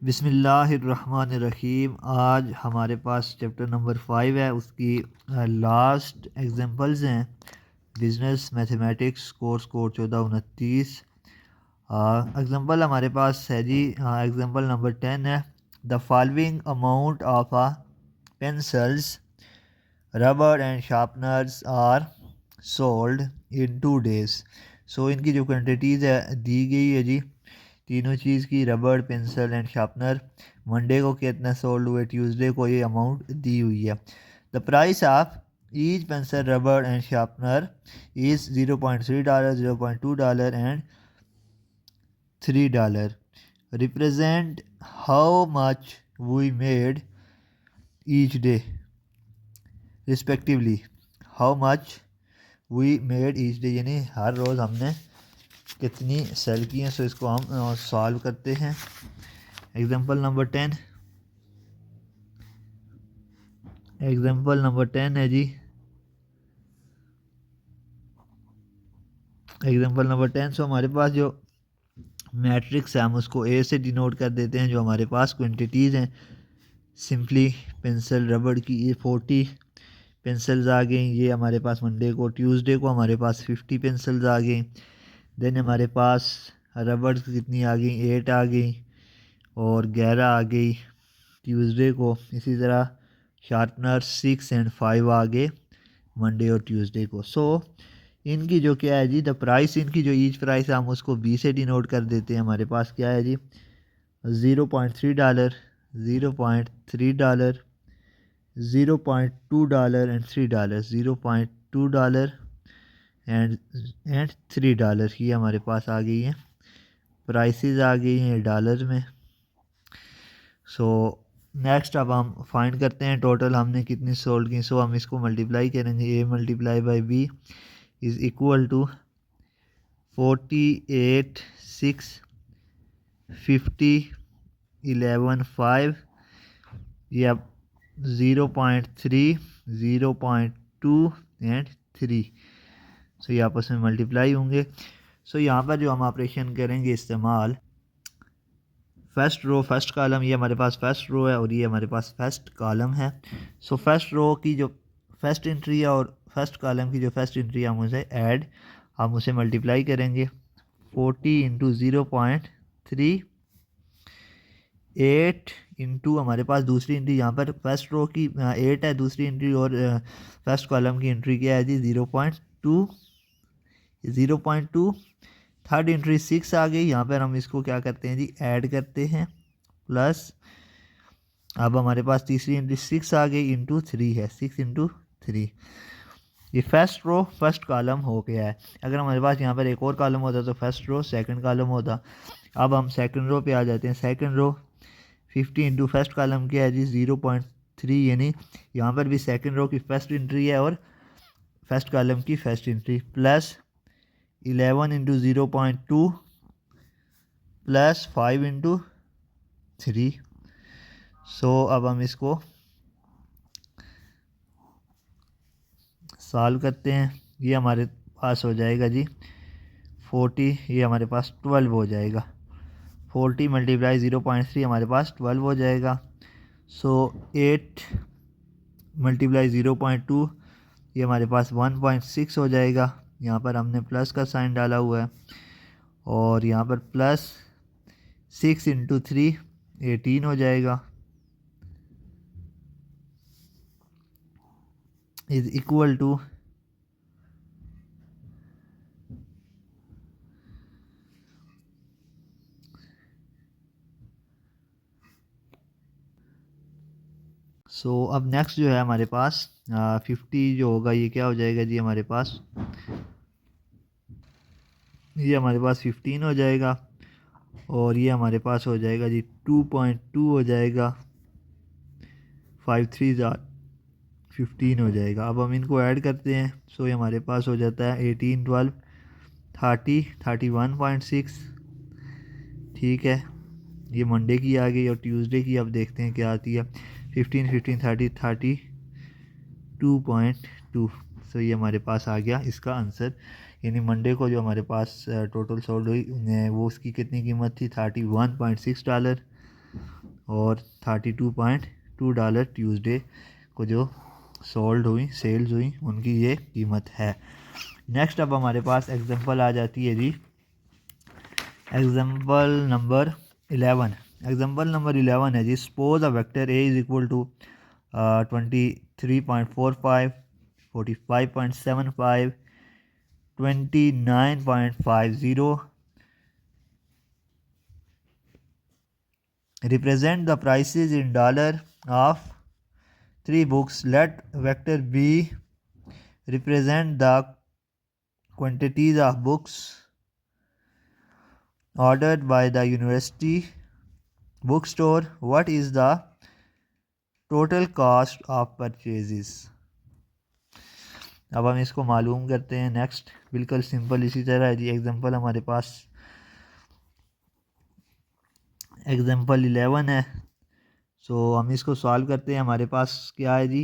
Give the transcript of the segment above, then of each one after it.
बिस्मिल्लाहिर्रहमानिर्रहीम। आज हमारे पास चैप्टर नंबर 5 है, उसकी लास्ट एग्जांपल्स हैं। Business mathematics course code 1429। Example हमारे पास है जी, एग्जांपल नंबर 10 है। The following amount of pencils, rubber and sharpeners are sold in 2 days। So इनकी जो क्वान्टिटीज़ है दी गई है जी, तीनों चीज़ की, रबड़, पेंसिल एंड शार्पनर। मंडे को कितना सोल्ड हुए, ट्यूसडे को ये अमाउंट दी हुई है। The price of each pencil, रबड़ and sharpener is $0.3, $0.2 and $3। Represent how much we made each day respectively. How much we made each day यानी हर रोज़ हमने कितनी सेल की हैं। सो इसको हम सॉल्व करते हैं। Example number 10। एग्जांपल नंबर 10 है जी। Example number 10। सो हमारे पास जो मैट्रिक्स है हम उसको ए से डिनोट कर देते हैं। जो हमारे पास क्वांटिटीज़ हैं सिंपली पेंसिल रबड़ की ये 40 पेंसिल्स आ गई। ये हमारे पास मंडे को, ट्यूसडे को हमारे पास 50 पेंसिल्स आ गई। देन हमारे पास रबड़ कितनी आ गई, 8 आ गई और 11 आ गई ट्यूसडे को। इसी तरह शार्पनर 6 एंड 5 आ गए मंडे और ट्यूसडे को। सो इनकी जो क्या है जी, द प्राइस, इनकी जो ईच प्राइस है हम उसको बी से डिनोट कर देते हैं। हमारे पास क्या है जी, $0.3, $0.3, $0.2 एंड $3। $0.2 एंड $3 ये हमारे पास आ गई हैं, प्राइसेस आ गई हैं डॉलर में। सो नेक्स्ट अब हम फाइंड करते हैं टोटल हमने कितनी सोल्ड की। सो हम इसको मल्टीप्लाई करेंगे। A multiply by B is equal to 48, 6, 50, 11, 5। ये अब 0.3, 0.2 एंड 3। सो ये आपस में मल्टीप्लाई होंगे। सो यहाँ पर जो हम ऑपरेशन करेंगे इस्तेमाल, फर्स्ट रो फर्स्ट कॉलम, ये हमारे पास फर्स्ट रो है और ये हमारे पास फर्स्ट कॉलम है। सो फर्स्ट रो की जो फर्स्ट एंट्री है और फर्स्ट कॉलम की जो फर्स्ट एंट्री है हम उसे ऐड, हम उसे मल्टीप्लाई करेंगे। 40 इंटू 0.3, 8 इंटू हमारे पास दूसरी एंट्री, यहाँ पर फर्स्ट रो की 8 है दूसरी एंट्री और फर्स्ट कॉलम की एंट्री क्या है जी 0.2, 0.2। थर्ड एंट्री 6 आ गई। यहाँ पर हम इसको क्या करते हैं जी, ऐड करते हैं प्लस। अब हमारे पास तीसरी एंट्री 6 आ गई इंटू 3 है, 6 इंटू 3। ये फर्स्ट रो फर्स्ट कॉलम हो गया है। अगर हमारे पास यहाँ पर एक और कॉलम होता तो फर्स्ट रो सेकंड कॉलम होता। अब हम सेकंड रो पे आ जाते हैं। Second row 50 into first column क्या है जी 0.3, यानी यहाँ पर भी सेकंड रो की फर्स्ट एंट्री है और फर्स्ट कॉलम की first entry, plus 11 into 0.2 plus 5 into 3। सो अब हम इसको सॉल्व करते हैं। ये हमारे पास हो जाएगा जी 40, ये हमारे पास 12 हो जाएगा। 40 मल्टीप्लाई 0.3 हमारे पास 12 हो जाएगा। सो 8 मल्टीप्लाई 0.2 ये हमारे पास 1.6 हो जाएगा। यहाँ पर हमने प्लस का साइन डाला हुआ है और यहाँ पर प्लस 6 इंटू 3 18 हो जाएगा, इज इक्वल टू अब नेक्स्ट जो है हमारे पास 50 जो होगा ये क्या हो जाएगा जी, हमारे पास ये हमारे पास 15 हो जाएगा और ये हमारे पास हो जाएगा जी 2.2 हो जाएगा। 5 3 15 हो जाएगा। अब हम इनको ऐड करते हैं। सो ये हमारे पास हो जाता है 18, 12, 30, 31.6। ठीक है, ये मंडे की आ गई और ट्यूसडे की अब देखते हैं क्या आती है। 15, 15, 30, 32.2। सो ये हमारे पास आ गया इसका आंसर। यानी मंडे को जो हमारे पास टोटल सोल्ड हुई वो उसकी कितनी कीमत थी, $31.6। और $32.2 ट्यूसडे को जो सेल्स हुई उनकी ये कीमत है। नेक्स्ट अब हमारे पास एग्जांपल आ जाती है जी एग्जांपल नंबर 11। एग्जांपल नंबर 11 है जी, suppose a vector A is equal to 23.45, 45.75, 29.50 represent the prices in dollar of 3 books. Let vector B represent the quantities of books ordered by the university bookstore. What is the total cost of purchases? अब हम इसको मालूम करते हैं। Next बिल्कुल simple इसी तरह है जी। एग्जांपल हमारे पास एग्जांपल 11 है। सो हम इसको सॉल्व करते हैं। हमारे पास क्या है जी,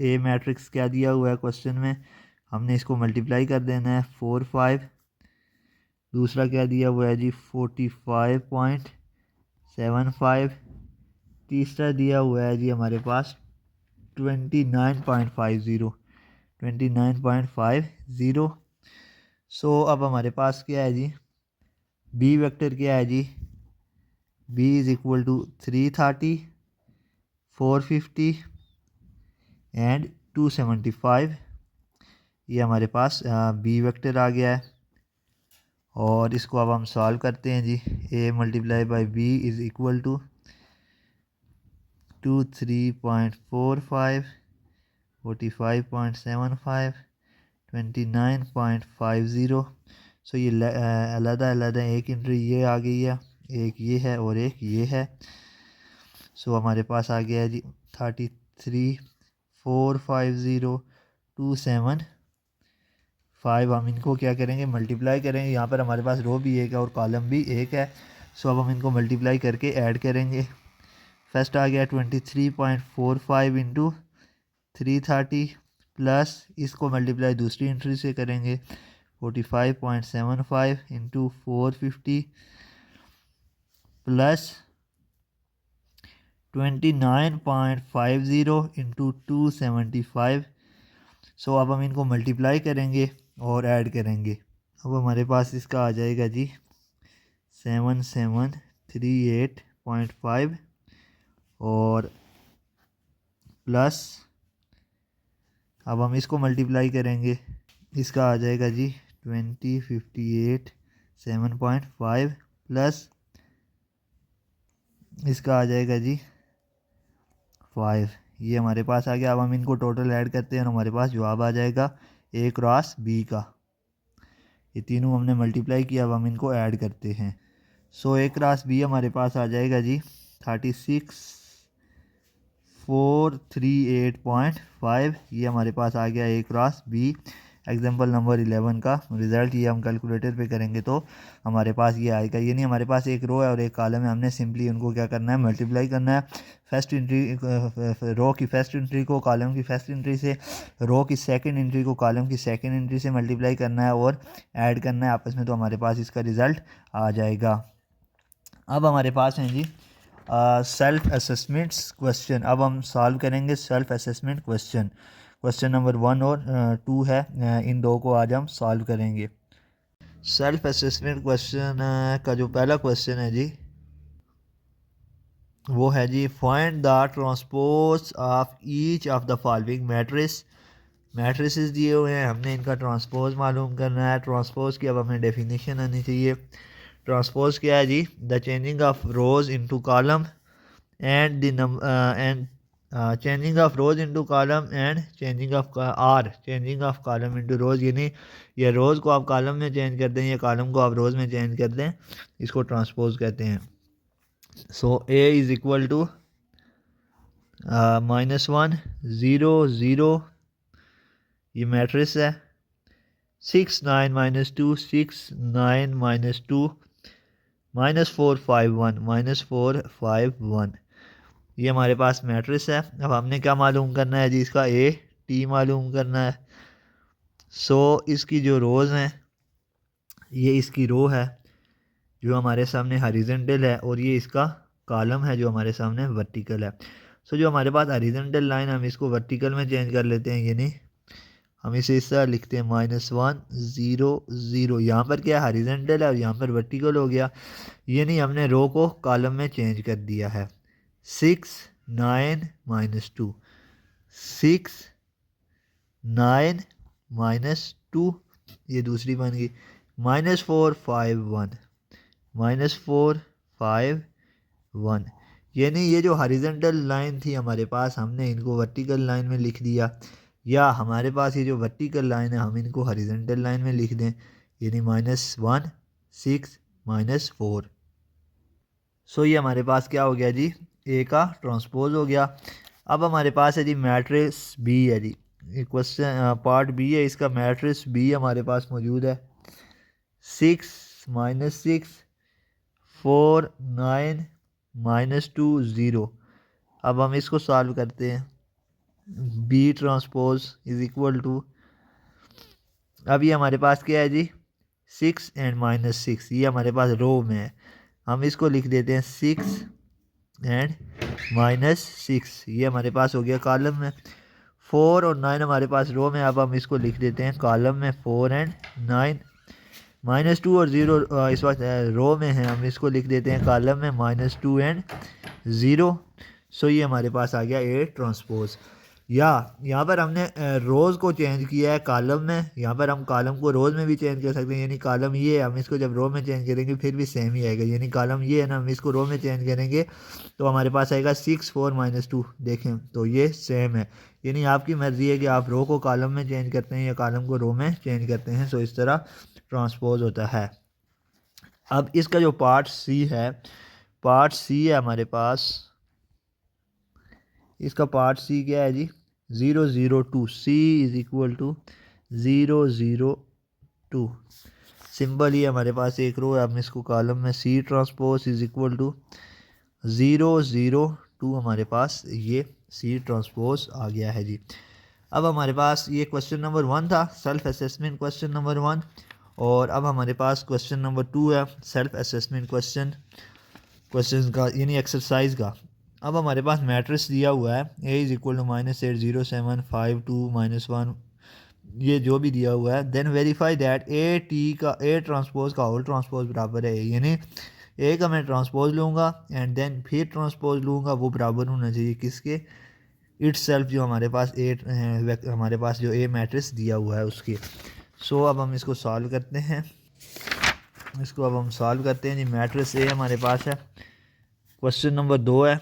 ए मैट्रिक्स क्या दिया हुआ है क्वेश्चन में, हमने इसको मल्टीप्लाई कर देना है 4 5। दूसरा क्या दिया हुआ है जी 45.75। तीसरा दिया हुआ है जी हमारे पास 29.50। सो अब हमारे पास क्या है जी, बी वेक्टर क्या है जी, B is equal to 330, 450 and 275। ये हमारे पास बी वेक्टर आ गया है। और इसको अब हम सॉल्व करते हैं जी। A multiply by B is equal to 23.45, 45.75, 29.50। So ये अलग एक एंट्री ये आ गई है, एक ये है और एक ये है। सो हमारे पास आ गया है जी 33,450,275। हम इनको क्या करेंगे, मल्टीप्लाई करेंगे। यहाँ पर हमारे पास रो भी एक है और कॉलम भी एक है। सो अब हम इनको मल्टीप्लाई करके ऐड करेंगे। फर्स्ट आ गया 23.45 इंटू 330 प्लस इसको मल्टीप्लाई दूसरी एंट्री से करेंगे 45.75 इंटू 450 प्लस 29.50 इंटू 275। सो अब हम इनको मल्टीप्लाई करेंगे और ऐड करेंगे। अब हमारे पास इसका आ जाएगा जी 7738.5 और प्लस अब हम इसको मल्टीप्लाई करेंगे, इसका आ जाएगा जी 2058.7.5 प्लस इसका आ जाएगा जी 5। ये हमारे पास आ गया। अब हम इनको टोटल ऐड करते हैं और हमारे पास जवाब आ जाएगा ए क्रॉस बी का। ये तीनों हमने मल्टीप्लाई किया, अब हम इनको ऐड करते हैं। सो ए क्रॉस बी हमारे पास आ जाएगा जी 36,438.5। ये हमारे पास आ गया ए क्रॉस बी। एग्जाम्पल नंबर 11 का रिज़ल्ट ये हम कैलकुलेटर पे करेंगे तो हमारे पास ये आएगा। ये नहीं, हमारे पास एक रो है और एक कॉलम है, हमने सिंपली उनको क्या करना है, मल्टीप्लाई करना है। फर्स्ट एंट्री रो की फर्स्ट एंट्री को कॉलम की फर्स्ट एंट्री से, रो की सेकंड एंट्री को कॉलम की सेकंड एंट्री से मल्टीप्लाई करना है और ऐड करना है आपस में, तो हमारे पास इसका रिज़ल्ट आ जाएगा। अब हमारे पास हैं जी सेल्फ असेसमेंट्स क्वेश्चन। अब हम सॉल्व करेंगे self assessment question. Question number 1 और 2 है, इन दो को आज हम सॉल्व करेंगे। सेल्फ असेसमेंट क्वेश्चन का जो पहला क्वेश्चन है जी वो है जी find the transpose of each of the following matrices दिए हुए हैं, हमने इनका ट्रांसपोज मालूम करना है। ट्रांसपोज की अब हमें डेफिनेशन आनी चाहिए। ट्रांसपोज क्या है जी, the changing of rows into column and the and changing of rows into column and changing of column into rows. यानी ये रोज़ को आप कॉलम में चेंज कर दें या कॉलम को आप रोज़ में चेंज कर दें, इसको ट्रांसपोज कहते हैं। सो ए इज़ इक्वल टू -1 0 0, ये मैट्रिक्स है। 6 9 -2 6 9 -2 -4 5 1 -4 5 1, ये हमारे पास मैट्रिक्स है। अब हमने क्या मालूम करना है जी, इसका ए टी मालूम करना है। सो इसकी जो रोज़ हैं, ये इसकी रो है जो हमारे सामने हॉरिजॉन्टल है और ये इसका कॉलम है जो हमारे सामने वर्टिकल है। सो जो हमारे पास हॉरिजॉन्टल लाइन, हम इसको वर्टिकल में चेंज कर लेते हैं, यानी हम इसे इस तरह लिखते हैं -1 0 0। यहाँ पर क्या हॉरिजॉन्टल है और यहाँ पर वर्टिकल हो गया, यानी हमने रो को कॉलम में चेंज कर दिया है। 6 9 -2, 6 9 -2, ये दूसरी बन गई। -4 5 1, -4 5 1, यानी ये जो हॉरिजॉन्टल लाइन थी हमारे पास, हमने इनको वर्टिकल लाइन में लिख दिया, या हमारे पास ये जो वर्टिकल लाइन है हम इनको हॉरिजॉन्टल लाइन में लिख दें, यानी -1 6 -4। सो ये हमारे पास क्या हो गया जी, ए का ट्रांसपोज हो गया। अब हमारे पास है जी मैट्रिक्स बी है जी, क्वेश्चन पार्ट बी है इसका, मैट्रिक्स बी हमारे पास मौजूद है। 6 -6 4 9 -2 0। अब हम इसको सॉल्व करते हैं। B transpose is equal to, अब ये हमारे पास क्या है जी, 6 एंड -6, ये हमारे पास रो में है, हम इसको लिख देते हैं 6 एंड -6, ये हमारे पास हो गया कॉलम में। 4 और 9 हमारे पास रो में, अब हम इसको लिख देते हैं कॉलम में 4 एंड 9। -2 और 0 इस वक्त रो में है, हम इसको लिख देते हैं कॉलम में -2 एंड 0। सो ये हमारे पास आ गया ए ट्रांसपोज। या यहाँ पर हमने रोज़ को चेंज किया है कॉलम में, यहाँ पर हम कॉलम को रोज़ में भी चेंज कर सकते हैं, यानी कॉलम ये है, हम इसको जब रो में चेंज करेंगे फिर भी सेम ही आएगा, यानी कॉलम ये है ना, हम इसको रो में चेंज करेंगे तो हमारे पास आएगा 6 4 -2, देखें तो ये सेम है। यानी आपकी मर्ज़ी है कि आप रो को कॉलम में चेंज करते हैं या कॉलम को रो में चेंज करते हैं, सो इस तरह ट्रांसपोज होता है। अब इसका जो पार्ट सी है, पार्ट सी है हमारे पास, इसका पार्ट सी क्या है जी, 0 0 2, C is equal to 0 0 2। Symbol ही हमारे पास एक रो है, हम इसको कॉलम में C transpose is equal to 0 0 2, हमारे पास ये सी ट्रांसपोज आ गया है जी। अब हमारे पास ये क्वेश्चन नंबर 1 था, सेल्फ असेसमेंट क्वेश्चन नंबर 1, और अब हमारे पास क्वेश्चन नंबर 2 है, सेल्फ असेसमेंट क्वेश्चन का, यानी एक्सरसाइज का। अब हमारे पास मैट्रिक्स दिया हुआ है, ए इज इक्वल टू -8 0 7 5 2 -1, ये जो भी दिया हुआ है। Then verify that A T का ए ट्रांसपोज का होल ट्रांसपोज बराबर है, यानी ए का मैं ट्रांसपोज लूँगा एंड देन फिर ट्रांसपोज लूँगा, वो बराबर होना चाहिए किसके, इट्स सेल्फ, जो हमारे पास हमारे पास जो ए मैट्रिक्स दिया हुआ है उसके। सो अब हम इसको सॉल्व करते हैं, इसको अब हम सॉल्व करते हैं जी। मैट्रिक्स ए हमारे पास है, क्वेश्चन नंबर 2 है,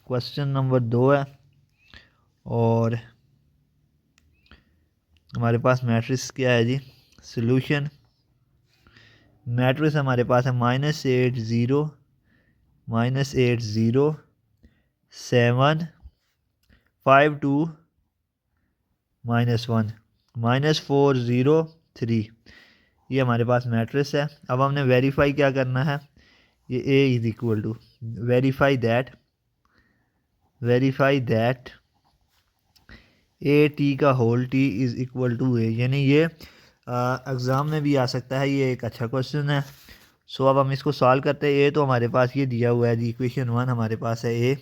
क्वेश्चन नंबर 2 है, और हमारे पास मैट्रिक्स क्या है जी, सॉल्यूशन। मैट्रिक्स हमारे पास है -8 0 -8 0 7 5 2 -1 -4 0 3, ये हमारे पास मैट्रिक्स है। अब हमने वेरीफाई क्या करना है, ये A is equal to verify that A T का whole T is equal to A, यानी ये एग्ज़ाम में भी आ सकता है, ये एक अच्छा क्वेश्चन है। सो अब हम इसको सॉल्व करते हैं। ए तो हमारे पास ये दिया हुआ है जी, इक्वेशन 1 हमारे पास है ए।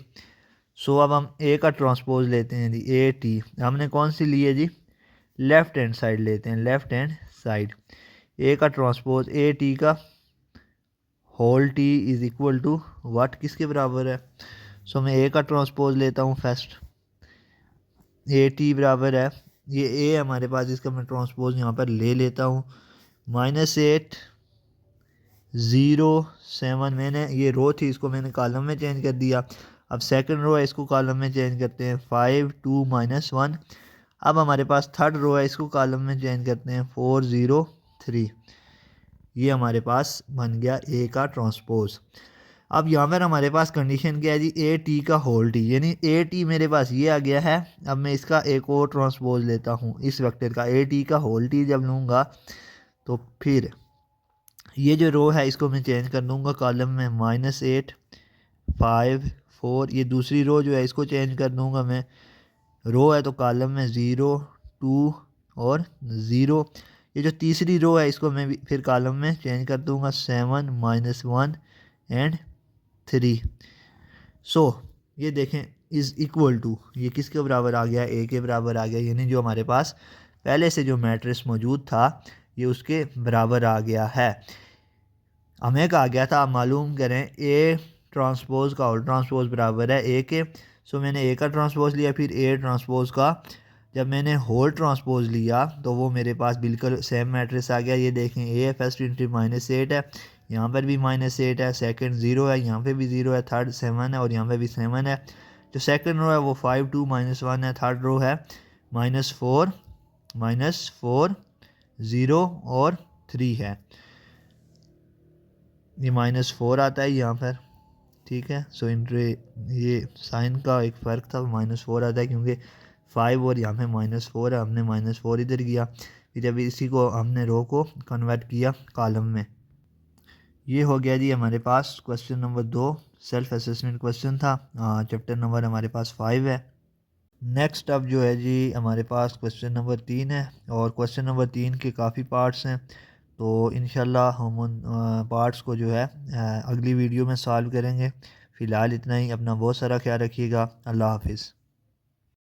सो अब हम ए का ट्रांसपोज लेते हैं जी, ए टी हमने कौन सी ली है जी, लेफ़्ट हैंड साइड लेते हैं, लेफ़्ट हैंड साइड। ए का ट्रांसपोज ए टी का whole T is equal to what, किसके बराबर है। सो मैं ए का ट्रांसपोज लेता हूँ फर्स्ट, ए टी बराबर है, ये ए हमारे पास, इसका मैं ट्रांसपोज यहाँ पर ले लेता हूँ, -8 0 7, मैंने ये रो थी इसको मैंने कॉलम में चेंज कर दिया। अब सेकंड रो है, इसको कॉलम में चेंज करते हैं, 5 2 -1। अब हमारे पास थर्ड रो है, इसको कॉलम में चेंज करते हैं, 4 0 3। ये हमारे पास बन गया ए का ट्रांसपोज। अब यहाँ पर हमारे पास कंडीशन क्या है जी, ए टी का होल टी, यानी ए टी मेरे पास ये आ गया है। अब मैं इसका एक और ट्रांसपोज लेता हूँ, इस वेक्टर का ए टी का होल टी जब लूँगा तो फिर ये जो रो है इसको मैं चेंज कर दूँगा कॉलम में, -8 5 4, ये दूसरी रो जो है इसको चेंज कर दूँगा मैं, रो है तो कॉलम में 0 2 और 0। ये जो तीसरी रो है इसको मैं फिर कॉलम में चेंज कर दूँगा, 7 -1 एंड 3। सो ये देखें इज़ इक्वल टू, ये किसके बराबर आ गया, ए के बराबर आ गया, यानी जो हमारे पास पहले से जो मैट्रिक्स मौजूद था ये उसके बराबर आ गया है। हमें कहा गया था आप मालूम करें ए ट्रांसपोज का होल ट्रांसपोज बराबर है ए के। सो मैंने ए का ट्रांसपोज लिया, फिर ए ट्रांसपोज का जब मैंने होल ट्रांसपोज लिया तो वो मेरे पास बिल्कुल सेम मैट्रिक्स आ गया। ये देखें ए है, फर्स्ट इंट्री -8 है, यहाँ पर भी -8 है, सेकंड 0 है, यहाँ पे भी 0 है, थर्ड 7 है और यहाँ पे भी 7 है। जो सेकंड रो है वो 5 2 -1 है, थर्ड रो है -4 -4 0 और 3 है, ये -4 आता है यहाँ पर, ठीक है। सो इंट्री ये साइन का एक फ़र्क था, -4 आता है क्योंकि 5 और यहाँ पे -4 है, हमने -4 इधर किया, फिर जब इसी को हमने रो को कन्वर्ट किया कॉलम में। ये हो गया जी हमारे पास question number 2, self assessment question था। चैप्टर नंबर हमारे पास 5 है। नेक्स्ट अब जो है जी हमारे पास क्वेश्चन नंबर 3 है, और क्वेश्चन नंबर 3 के काफ़ी पार्ट्स हैं, तो इंशाल्लाह हम उन पार्ट्स को जो है अगली वीडियो में सॉल्व करेंगे। फ़िलहाल इतना ही, अपना बहुत सारा ख्याल रखिएगा। अल्लाह हाफिज़।